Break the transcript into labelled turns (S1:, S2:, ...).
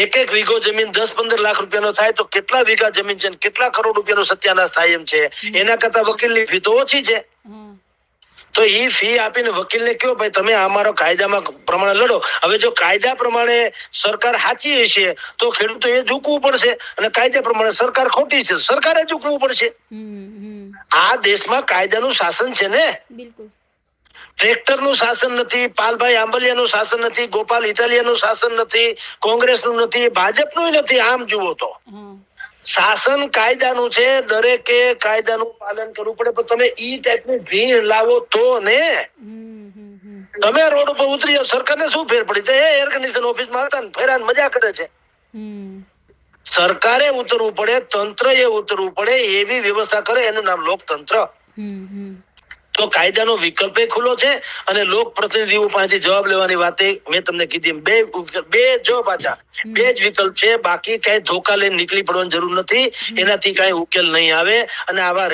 S1: એક વીઘો જમીન 10-15 લાખ રૂપિયાનો થાય તો કેટલા વીઘા જમીન છે, કેટલા કરોડ રૂપિયાનો સત્યાનાશ થાય એમ છે. એના કરતા વકીલની ફી તો ઓછી છે. તો એ ફી આપીને વકીલને કયો ભાઈ તમે અમારો કાયદામાં પ્રમાણે લડો. હવે જો કાયદા પ્રમાણે સરકાર સાચી હશે તો ખેડૂતો એ ઝૂકવું પડશે, અને કાયદા પ્રમાણે સરકાર ખોટી છે સરકારે ઝૂકવું પડશે. આ દેશમાં કાયદાનું શાસન છે ને. બિલકુલ. ટ્રેક્ટરનું શાસન નથી, પાલભાઈ આંબલિયાનું શાસન નથી, ગોપાલ ઇટાલિયાનું શાસન નથી, કોંગ્રેસનું નથી, ભાજપનું નથી. આમ જુઓ તો શાસન કાયદાનું છે. દરેકે કાયદાનું પાલન કરવું પડે. પણ તમે ઈ ટાઈપની ભીડ લાવો તો ને. તમે રોડ ઉપર ઉતરી જાવ, સરકારને શું ફેર પડી જાય? એર કન્ડિશન ઓફિસમાં હતા ને ફેરાન મજા કરે છે. સરકારે ઉતરવું પડે, તંત્રએ ઉતરવું પડે, એવી વ્યવસ્થા કરે એનું નામ લોકતંત્ર. તો કાયદાનો વિકલ્પ ખુલ્લો છે, અને લોક પ્રતિનિધિઓ પાસેથી જવાબ લેવાની વાત મેં તમને કીધી. બે જવાબ આચા, બે જ વિકલ્પ છે. બાકી કઈ ધોકા લઈને નીકળી પડવાની જરૂર નથી. એનાથી કઈ ઉકેલ નહીં આવે. અને આવા